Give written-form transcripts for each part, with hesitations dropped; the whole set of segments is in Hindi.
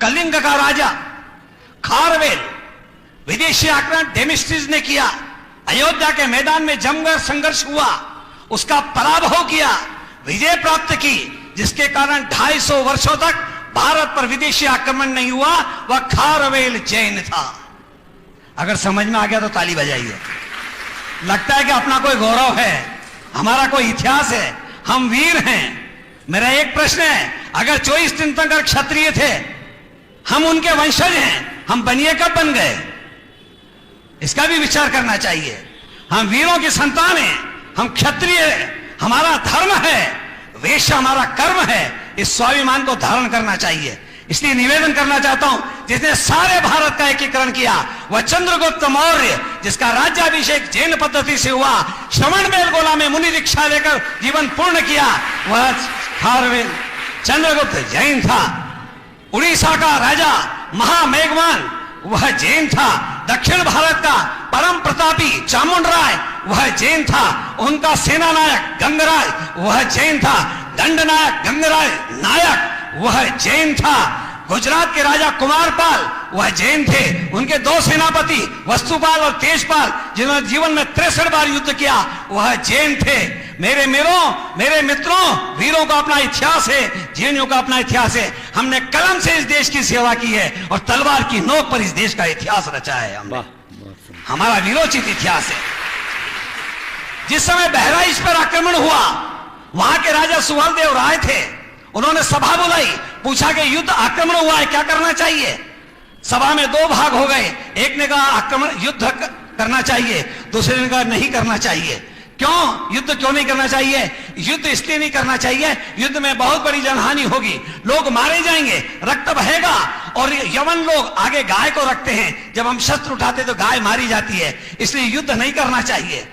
कलिंग का राजा खारवेल विदेशी आक्रमण डेमिस्ट्रीज ने किया, अयोध्या के मैदान में जमकर संघर्ष हुआ, उसका पराभव किया, विजय प्राप्त की, जिसके कारण 250 वर्षों तक भारत पर विदेशी आक्रमण नहीं हुआ। वह खारवेल जैन था। अगर समझ में आ गया तो ताली बजाइए। लगता है कि अपना कोई गौरव है, हमारा कोई इतिहास है, हम वीर हैं। मेरा एक प्रश्न है, अगर 24 तीर्थंकर क्षत्रिय थे, हम उनके वंशज हैं, हम बनिए कब बन गए? इसका भी विचार करना चाहिए। हम वीरों की संतान हैं, हम क्षत्रिय हैं, हमारा धर्म है, वेश्या हमारा कर्म है। इस स्वाभिमान को धारण करना चाहिए। इसलिए निवेदन करना चाहता हूं, जिसने सारे भारत का एकीकरण किया वह चंद्रगुप्त मौर्य, जिसका राज्याभिषेक जैन पद्धति से हुआ, श्रवण बेलगोला में मुनि दीक्षा लेकर जीवन पूर्ण किया, वह खारवेल चंद्रगुप्त जैन था। उड़ीसा का राजा महामेघवान वह जैन था। दक्षिण भारत का परम प्रतापी चामुंडराय वह जैन था। उनका सेनानायक गंगराय वह जैन था। दंडनायक गंगराय नायक वह जैन था। गुजरात के राजा कुमारपाल वह जैन थे। उनके 2 सेनापति वस्तुपाल और तेजपाल, जिन्होंने जीवन में 63 बार युद्ध किया, वह जैन थे। मेरे मित्रों, वीरों का अपना इतिहास है, जैनियों का अपना इतिहास है। हमने कलम से इस देश की सेवा की है और तलवार की नोक पर इस देश का इतिहास रचा है हमने। हमारा वीरोचित इतिहास है। जिस समय बहराइच पर आक्रमण हुआ, वहां के राजा सुहलदेव राय थे। उन्होंने सभा बुलाई, पूछा कि युद्ध आक्रमण हुआ है, क्या करना चाहिए? सभा में 2 भाग हो गए। एक ने कहा आक्रमण युद्ध करना चाहिए, दूसरे ने कहा नहीं करना चाहिए। क्यों? युद्ध क्यों नहीं करना चाहिए? युद्ध इसलिए नहीं करना चाहिए, युद्ध में बहुत बड़ी जनहानि होगी, लोग मारे जाएंगे, रक्त बहेगा। और यवन लोग आगे गाय को रखते हैं, जब हम शस्त्र उठाते तो गाय मारी जाती है, इसलिए युद्ध नहीं करना चाहिए।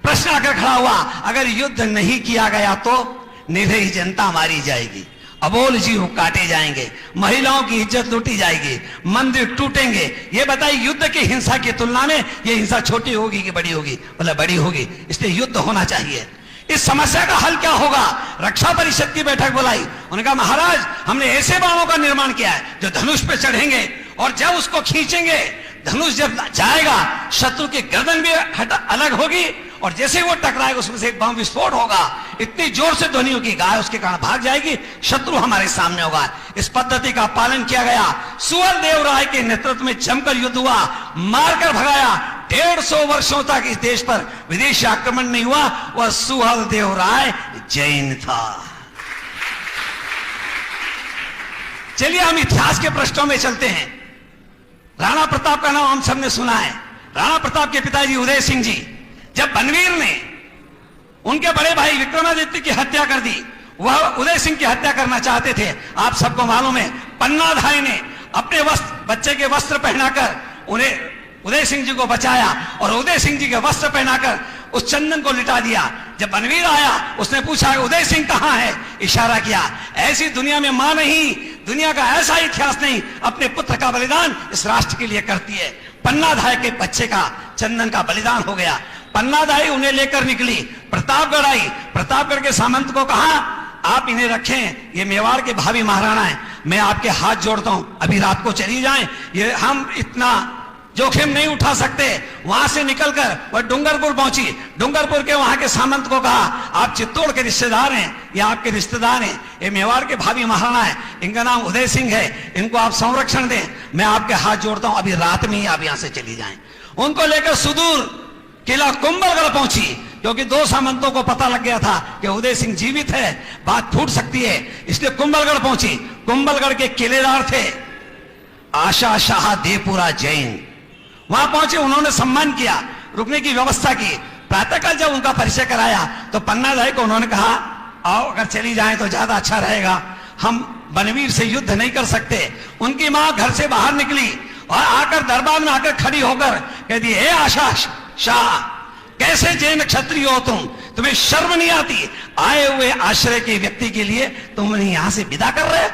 प्रश्न आकर खड़ा हुआ, अगर युद्ध नहीं किया गया तो निरीह जनता मारी जाएगी, अबोल जीव काटे जाएंगे, महिलाओं की इज्जत लूटी जाएगी, मंदिर टूटेंगे। ये बताइए, युद्ध की हिंसा की तुलना में ये हिंसा छोटी होगी कि बड़ी होगी? मतलब बड़ी होगी। इसलिए युद्ध होना चाहिए। इस समस्या का हल क्या होगा? रक्षा परिषद की बैठक बुलाई। उन्होंने कहा महाराज, हमने ऐसे बाणों का निर्माण किया है जो धनुष पे चढ़ेंगे और जब उसको खींचेंगे, धनुष जब जाएगा, शत्रु की गर्दन भी अलग होगी और जैसे वो टकराएगा उसमें से एक बम विस्फोट होगा, इतनी जोर से ध्वनि होगी, गाय उसके कारण भाग जाएगी, शत्रु हमारे सामने होगा। इस पद्धति का पालन किया गया। सुहलदेव राय के नेतृत्व में जमकर युद्ध हुआ, मारकर भगाया। 150 वर्षों तक इस देश पर विदेशी आक्रमण नहीं हुआ। वह सुहलदेव राय जैन था। चलिए हम इतिहास के पृष्ठों में चलते हैं। राणा प्रताप का नाम हम सबने सुना है। राणा प्रताप के पिताजी उदय सिंह जी, जब बनवीर ने उनके बड़े भाई विक्रमादित्य की हत्या कर दी, वह उदय सिंह की हत्या करना चाहते थे। आप सबको मालूम है, पन्नाधाय ने अपने बच्चे के वस्त्र पहनाकर उन्हें उदय सिंह जी को बचाया और उदय सिंह जी के वस्त्र पहनाकर उस चंदन को लिटा दिया। जब बनवीर आया, उसने पूछा उदय सिंह कहां है? इशारा किया। ऐसी दुनिया में मां नहीं, दुनिया का ऐसा इतिहास नहीं, अपने पुत्र का बलिदान इस राष्ट्र के लिए करती है। पन्नाधाय के बच्चे का चंदन का बलिदान हो गया। पन्नाधाय उन्हें लेकर निकली, प्रतापगढ़ आई। प्रतापगढ़ के सामंत को कहा, आप इन्हें रखें, ये मेवाड़ के भावी महाराणा है, मैं आपके हाथ जोड़ता हूं, अभी रात को चली जाएं, ये हम इतना जोखिम नहीं उठा सकते। वहां से निकलकर वह डूंगरपुर पहुंची। डूंगरपुर के वहां के सामंत को कहा, आप चित्तौड़ के रिश्तेदार हैं, ये आपके रिश्तेदार हैं, ये मेवाड़ के भावी महाराणा है, इनका नाम उदय सिंह है, इनको आप संरक्षण दें, मैं आपके हाथ जोड़ता हूं, अभी रात में ही आप यहां से चली जाएं। उनको लेकर सुदूर किला कुंभलगढ़ पहुंची, क्योंकि 2 सामंतों को पता लग गया था कि उदय सिंह जीवित है, बात फूट सकती है, इसलिए कुंभलगढ़ पहुंची। कुंभलगढ़ के किलेदार थे आशा शाह देवपुरा जैन। वहां पहुंचे, उन्होंने सम्मान किया, रुकने की व्यवस्था की। प्रातःकाल जब उनका परिचय कराया तो पन्नाधाय को उन्होंने कहा, आओ अगर चली जाए तो ज्यादा अच्छा रहेगा, हम बनवीर से युद्ध नहीं कर सकते। उनकी मां घर से बाहर निकली और आकर दरबार में आकर खड़ी होकर कहती, हे आशा शाह, कैसे जैन क्षत्रिय हो तुम? तुम्हें शर्म नहीं आती? आए हुए आश्रय के व्यक्ति के लिए तुम उन्हें यहां से विदा कर रहे?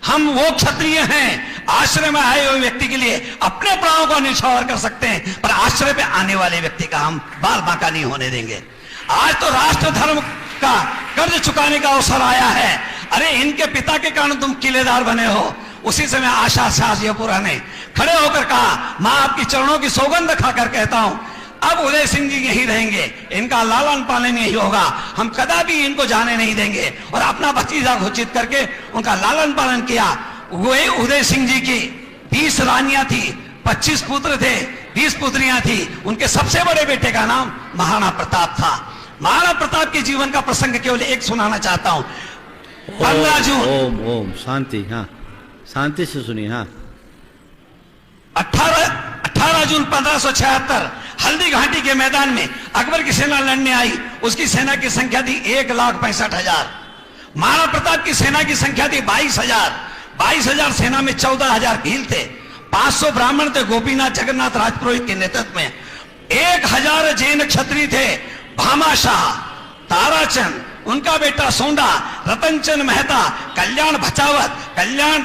हम वो क्षत्रिय हैं, आश्रय में आए हुए व्यक्ति के लिए अपने प्राणों को न्यौछावर कर सकते हैं, पर आश्रय पे आने वाले व्यक्ति का हम बाल बांका नहीं होने देंगे। आज तो राष्ट्र धर्म का कर्ज चुकाने का अवसर आया है। अरे इनके पिता के कारण तुम किलेदार बने हो, उसी समय आशा शाहजहांपुरा ने खड़े होकर कहा, मां आपकी चरणों की सौगंध खाकर कहता हूं, अब उदय सिंह जी यही रहेंगे, इनका लालन पालन यही होगा, हम कदापि इनको जाने नहीं देंगे। और अपना भतीजा घोषित करके उनका लालन पालन किया। वही उदय सिंह जी की 20 रानियां थी, 25 पुत्र थे, 20 पुत्रियां थी। उनके सबसे बड़े बेटे का नाम महाराणा प्रताप था। महाराणा प्रताप के जीवन का प्रसंग केवल एक सुनाना चाहता हूं। 15 जून, ओम ओम शांति, हाँ शांति से सुनिए। हाँ 18 जून 1576 हल्दी घाटी के मैदान में अकबर की सेना लड़ने आई। उसकी सेना की संख्या थी 1,65,000। महाराणा प्रताप की सेना की संख्या थी 22,000। 22,000 सेना में 14,000 भील थे, 500 ब्राह्मण थे गोपीनाथ जगन्नाथ राजपुरोहित के नेतृत्व में, 1,000 जैन क्षत्रिय थे। भामाशाह, ताराचंद, उनका बेटा सोंडा, रतनचंद मेहता, कल्याण भचावत, कल्याण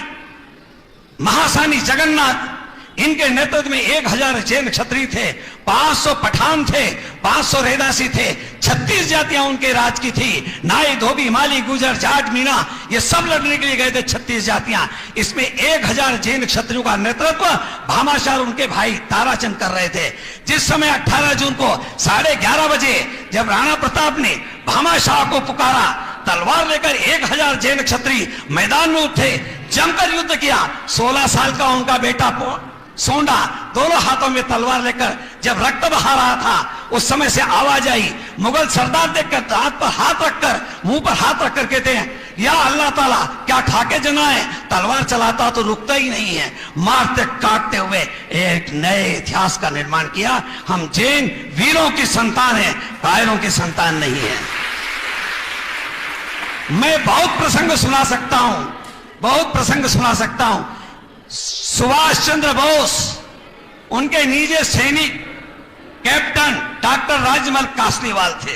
महासानी जगन्नाथ, इनके नेतृत्व में 1,000 जैन क्षत्रिय थे, 500 पठान थे, 500 रेदासी थे, 36 जातियां उनके राज की थी। नाई, धोबी, माली, गुजर, जाट, मीणा, ये सब लड़ने के लिए गए थे, 36 जातियां। इसमें 1,000 जैन क्षत्रियों का नेतृत्व भामाशाह उनके भाई ताराचंद कर रहे थे। जिस समय 18 जून को 11:30 बजे जब राणा प्रताप ने भामाशाह को पुकारा, तलवार लेकर 1,000 जैन क्षत्रिय मैदान में उठे, जमकर युद्ध किया। 16 साल का उनका बेटा सोंडा दोनों हाथों में तलवार लेकर जब रक्त बहा रहा था, उस समय से आवाज आई। मुगल सरदार देखकर दांत पर हाथ रखकर, मुंह पर हाथ रखकर कहते हैं, या अल्लाह ताला, क्या खाके जनाए, तलवार चलाता तो रुकता ही नहीं है। मारते काटते हुए एक नए इतिहास का निर्माण किया। हम जैन वीरों की संतान हैं, कायरों की संतान नहीं है। मैं बहुत प्रसंग सुना सकता हूं, बहुत प्रसंग सुना सकता हूं। सुभाष चंद्र बोस, उनके निजी सैनिक कैप्टन डॉक्टर राजमल कासलीवाल थे,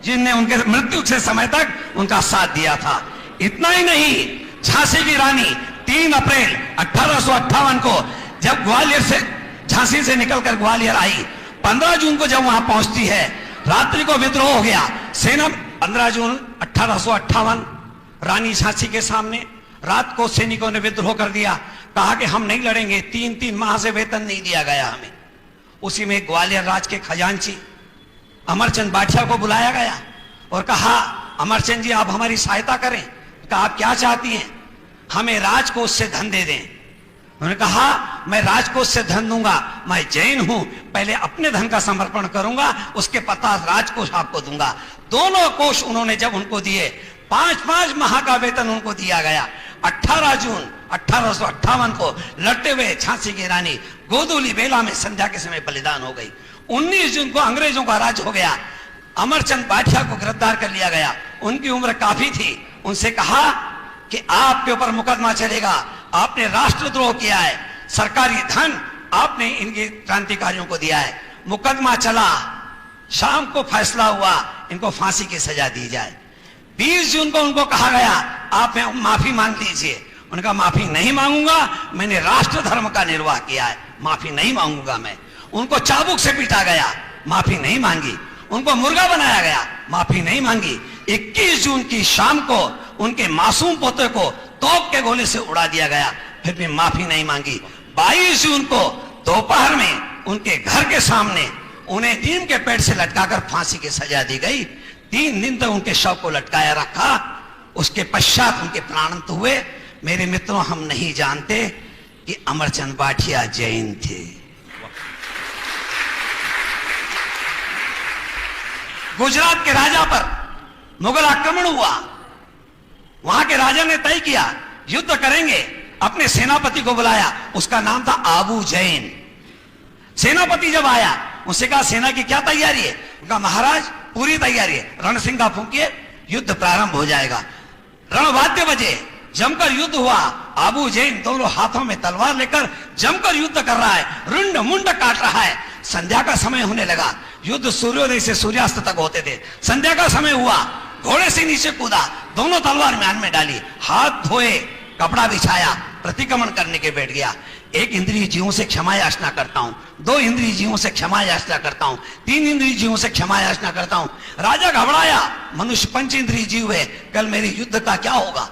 जिनने उनके मृत्यु के समय तक उनका साथ दिया था। इतना ही नहीं, झांसी की रानी 3 अप्रैल 1858 को जब ग्वालियर से, झांसी से निकलकर ग्वालियर आई, 15 जून को जब वहां पहुंचती है, रात्रि को विद्रोह हो गया। सेना 15 जून 1858 रानी झांसी के सामने रात को सैनिकों ने विद्रोह कर दिया। कहा कि हम नहीं लड़ेंगे, 3-3 माह से वेतन नहीं दिया गया हमें। उसी में ग्वालियर राज के खजांची अमरचंद बाठिया को बुलाया गया और कहा, अमरचंद जी आप हमारी सहायता करें। कहा आप क्या चाहती हैं? हमें राजकोष से धन दे दें। उन्होंने कहा मैं राजकोष से धन दूंगा, मैं जैन हूं, पहले अपने धन का समर्पण करूंगा, उसके पश्चात राजकोष आपको दूंगा। दोनों कोष उन्होंने जब उनको दिए, 5-5 माह का वेतन उनको दिया गया। 18 जून 1858 को लड़ते हुए झांसी की रानी गोदूली बेला में संध्या के समय बलिदान हो गई। 19 जून को अंग्रेजों का राज हो गया। अमरचंद बाठिया को गिरफ्तार कर लिया गया। उनकी उम्र काफी थी। उनसे कहा कि आपके ऊपर मुकदमा चलेगा, आपने राष्ट्रद्रोह किया है, सरकारी धन आपने इनके क्रांतिकारियों को दिया है। मुकदमा चला, शाम को फैसला हुआ, इनको फांसी की सजा दी जाए। 20 जून को उनको कहा गया आप माफी मांग लीजिए। उनका माफी नहीं मांगूंगा, मैंने राष्ट्र धर्म का निर्वाह किया है, माफी नहीं मांगूंगा मैं। उनको चाबुक से पीटा गया, माफी नहीं मांगी। उनको मुर्गा बनाया गया, माफी नहीं मांगी। 21 जून की शाम को उनके मासूम पोते को तोप के गोले से उड़ा दिया गया, फिर भी माफी नहीं मांगी। 22 जून को दोपहर में उनके घर के सामने उन्हें नीम के पेड़ से लटकाकर फांसी की सजा दी गई। 3 दिन तक उनके शव को लटकाया रखा। उसके पश्चात उनके प्राणांत हुए। मेरे मित्रों, हम नहीं जानते कि अमरचंद बाठिया जैन थे। गुजरात के राजा पर मुगल आक्रमण हुआ। वहां के राजा ने तय किया युद्ध करेंगे। अपने सेनापति को बुलाया, उसका नाम था आबू जैन। सेनापति जब आया, उससे कहा सेना की क्या तैयारी है? उनका महाराज पूरी तैयारी है, रणसिंगा फूंकिए, युद्ध प्रारंभ हो जाएगा। रणवाद्य बजे, जमकर युद्ध हुआ। आबू जैन दोनों हाथों में तलवार लेकर जमकर युद्ध कर रहा है, रुंड मुंड काट रहा है। संध्या का समय होने लगा। युद्ध सूर्योदय से सूर्यास्त तक होते थे। संध्या का समय हुआ, घोड़े से नीचे कूदा, दोनों तलवार म्यान में डाली, हाथ धोए, कपड़ा बिछाया, प्रतिक्रमण करने के बैठ गया। 1 इंद्रिय जीवों से क्षमा याचना करता हूं, 2 इंद्रिय जीवों से क्षमा याचना करता हूं, 3 इंद्रिय जीवों से क्षमा याचना करता हूं। राजा घबराया, मनुष्य 5 इंद्रिय जीव है, कल मेरे युद्ध का क्या होगा?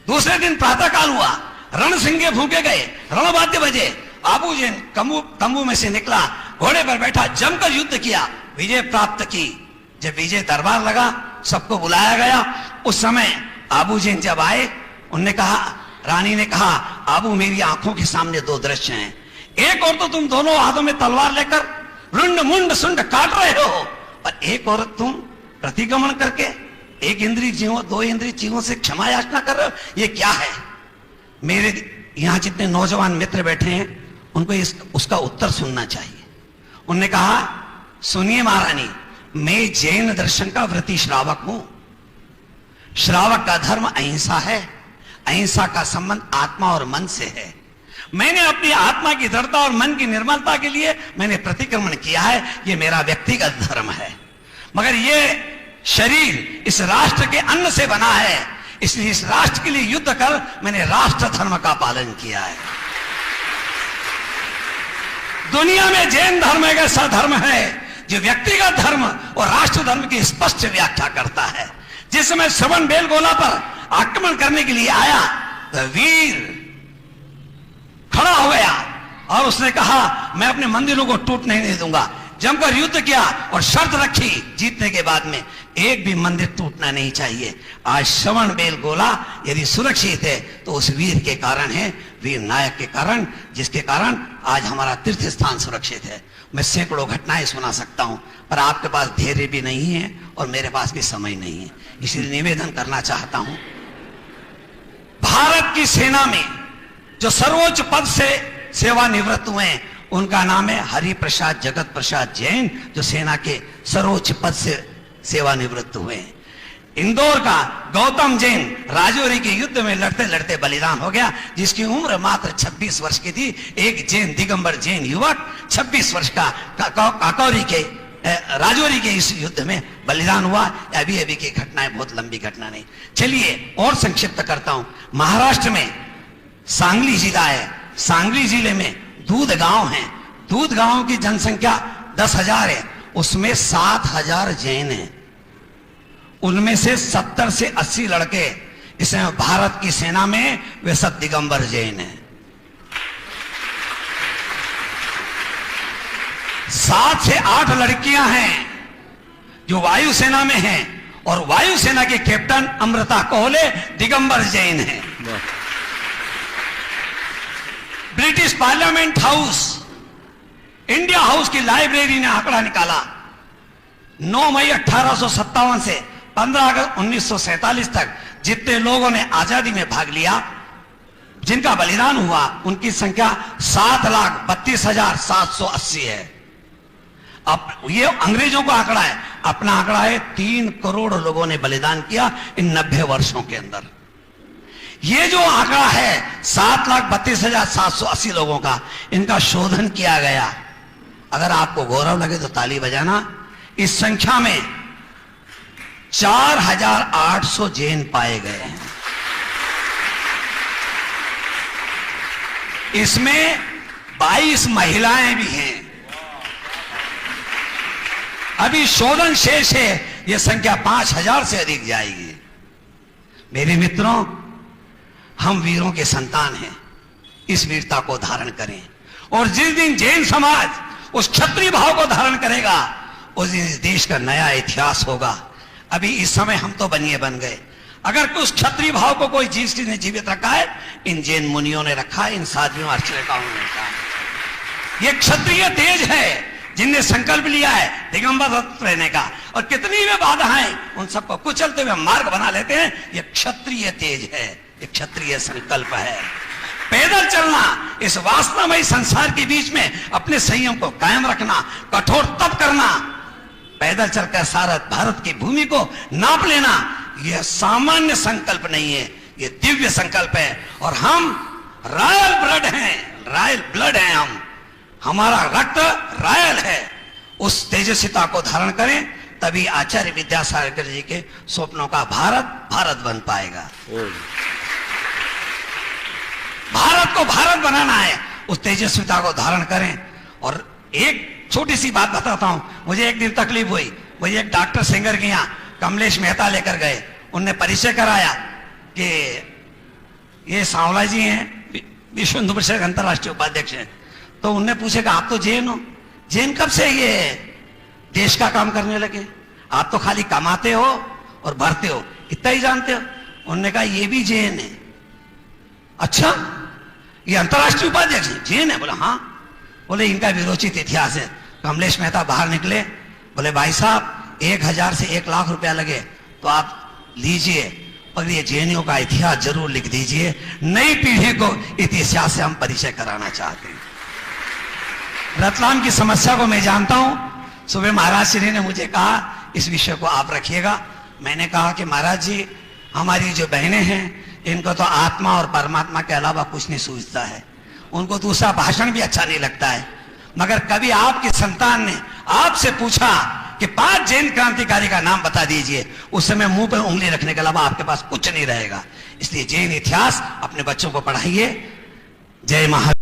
दूसरे दिन प्रातः काल हुआ, रणसिंगे फूके गए, रणवाद्य बजे, आबूजेन तंबू में से निकला, घोड़े पर बैठा, जमकर युद्ध किया, विजय प्राप्त की। जब विजय दरबार लगा, सबको बुलाया गया। उस समय आबूजेन जब आए, उनने कहा, रानी ने कहा, आबू मेरी आंखों के सामने दो दृश्य हैं। एक और तो तुम दोनों हाथों में तलवार लेकर रुंड मुंड सुंड काट रहे हो, और एक और तुम प्रतिगमन करके एक इंद्रिय जीवों, दो इंद्रिय जीवों से क्षमा याचना कर रहे हो। ये क्या है? मेरे यहां जितने नौजवान मित्र बैठे हैं, उनको उसका उत्तर सुनना चाहिए। उन्होंने कहा, सुनिए महारानी, मैं जैन दर्शन का व्रती श्रावक हूं। श्रावक का धर्म अहिंसा है। अहिंसा का संबंध आत्मा और मन से है। मैंने अपनी आत्मा की दृढ़ता और मन की निर्मलता के लिए मैंने प्रतिक्रमण किया है। यह मेरा व्यक्तिगत धर्म है, मगर यह शरीर इस राष्ट्र के अन्न से बना है, इसलिए इस राष्ट्र के लिए युद्ध कर मैंने राष्ट्र धर्म का पालन किया है। दुनिया में जैन धर्म एक ऐसा धर्म है जो व्यक्तिगत धर्म और राष्ट्र धर्म की स्पष्ट व्याख्या करता है। जिस समय श्रवण बेलगोला पर आक्रमण करने के लिए आया, तो वीर खड़ा हो गया और उसने कहा, मैं अपने मंदिरों को टूटने नहीं दूंगा। जमकर युद्ध किया और शर्त रखी, जीतने के बाद में एक भी मंदिर टूटना नहीं चाहिए। आज श्रवण बेलगोला यदि सुरक्षित है तो उस वीर के कारण है, वीर नायक के कारण, जिसके कारण आज हमारा तीर्थ स्थान सुरक्षित है। मैं सैकड़ों घटनाएं सुना सकता हूं, पर आपके पास धैर्य भी नहीं है और मेरे पास भी समय नहीं है, इसलिए निवेदन करना चाहता हूं। भारत की सेना में जो सर्वोच्च पद से सेवानिवृत्त हुए, उनका नाम है हरि प्रसाद जगत प्रसाद जैन, जो सेना के सर्वोच्च पद से सेवानिवृत्त हुए। इंदौर का गौतम जैन राजौरी के युद्ध में लड़ते लड़ते बलिदान हो गया, जिसकी उम्र मात्र 26 वर्ष की थी। एक जैन दिगंबर जैन युवक 26 वर्ष का काकौरी के राजौरी के इस युद्ध में बलिदान हुआ। अभी अभी की घटनाएं, बहुत लंबी घटना नहीं। चलिए और संक्षिप्त करता हूं। महाराष्ट्र में सांगली जिला है। सांगली जिले में दूध गांव है। दूध गांव की जनसंख्या 10,000 है, उसमें 7,000 जैन हैं। उनमें से 70 से 80 लड़के इसमें भारत की सेना में वे सब दिगंबर जैन हैं। 7 से 8 लड़कियां हैं जो वायुसेना में हैं, और वायुसेना के कैप्टन अमृता कोहले दिगंबर जैन हैं। British parliament house, India house की लाइब्रेरी ने आंकड़ा निकाला, 9 मई 1857 से 15 अगस्त 1947 तक जितने लोगों ने आजादी में भाग लिया, जिनका बलिदान हुआ, उनकी संख्या 7,32,780 है। अब ये अंग्रेजों का आंकड़ा है, अपना आंकड़ा है 3 करोड़ लोगों ने बलिदान किया इन 90 वर्षों के अंदर। ये जो आंकड़ा है 7,32,780 लोगों का, इनका शोधन किया गया। अगर आपको गौरव लगे तो ताली बजाना। इस संख्या में 4,800 जैन पाए गए हैं। इसमें 22 महिलाएं भी हैं। अभी शोधन शेष है, यह संख्या 5,000 से अधिक जाएगी। मेरे मित्रों, हम वीरों के संतान हैं, इस वीरता को धारण करें, और जिस दिन जैन समाज उस क्षत्रिय भाव को धारण करेगा, उस दिन इस देश का नया इतिहास होगा। अभी इस समय हम तो बनिए बन गए, अगर उस क्षत्रिय भाव को कोई चीज ने जीवित रखा है, इन जैन मुनियों ने रखा है, इन साध्वियों अर्चकों ने रखा है। ये क्षत्रिय तेज है जिनने संकल्प लिया है दिगंबर रहने का, और कितनी भी बाधाएं उन सबको कुचलते हुए मार्ग बना लेते हैं। ये क्षत्रिय तेज है, ये क्षत्रिय संकल्प है। पैदल चलना, इस वासनामयी संसार के बीच में अपने संयम को कायम रखना, कठोर तप करना, पैदल चलकर सारा भारत की भूमि को नाप लेना, यह सामान्य संकल्प नहीं है, यह दिव्य संकल्प है। और हम रॉयल ब्लड हैं, रॉयल ब्लड हैं हम, हमारा रक्त रॉयल है। उस तेजस्विता को धारण करें, तभी आचार्य विद्यासागर जी के स्वप्नों का भारत भारत बन पाएगा। भारत को भारत बनाना है, उस तेजस्विता को धारण करें। और एक छोटी सी बात बताता हूं, मुझे एक दिन तकलीफ हुई। मुझे एक डॉक्टर सिंगर के यहां कमलेश मेहता लेकर गए, उनने परिचय कराया कि ये सांवला जी हैं, विश्व हिंदू परिषद के अंतर्राष्ट्रीय उपाध्यक्ष हैं। तो उनने पूछे कि आप तो जैन हो, जैन कब से ये देश का काम करने लगे? आप तो खाली कमाते हो और भरते हो, इतना ही जानते हो। उन्होंने कहा ये भी जैन है। अच्छा, ये अंतर्राष्ट्रीय उपाध्यक्ष है, जैन है? बोला हाँ। बोले इनका विरोचित इतिहास है। कमलेश मेहता बाहर निकले, बोले भाई साहब 1000 से 1 लाख रुपया लगे तो आप लीजिए, और ये जैनियों का इतिहास जरूर लिख दीजिए, नई पीढ़ी को इतिहास से हम परिचय कराना चाहते हैं। रतलाम की समस्या को मैं जानता हूं। सुबह महाराज श्री ने मुझे कहा इस विषय को आप रखिएगा। मैंने कहा कि महाराज जी, हमारी जो बहनें हैं इनको तो आत्मा और परमात्मा के अलावा कुछ नहीं सूझता है, उनको दूसरा भाषण भी अच्छा नहीं लगता है। मगर कभी आपकी संतान ने आपसे पूछा कि 5 जैन क्रांतिकारी का नाम बता दीजिए, उस समय मुंह पर उंगली रखने के अलावा आपके पास कुछ नहीं रहेगा। इसलिए जैन इतिहास अपने बच्चों को पढ़ाइए। जय महावीर।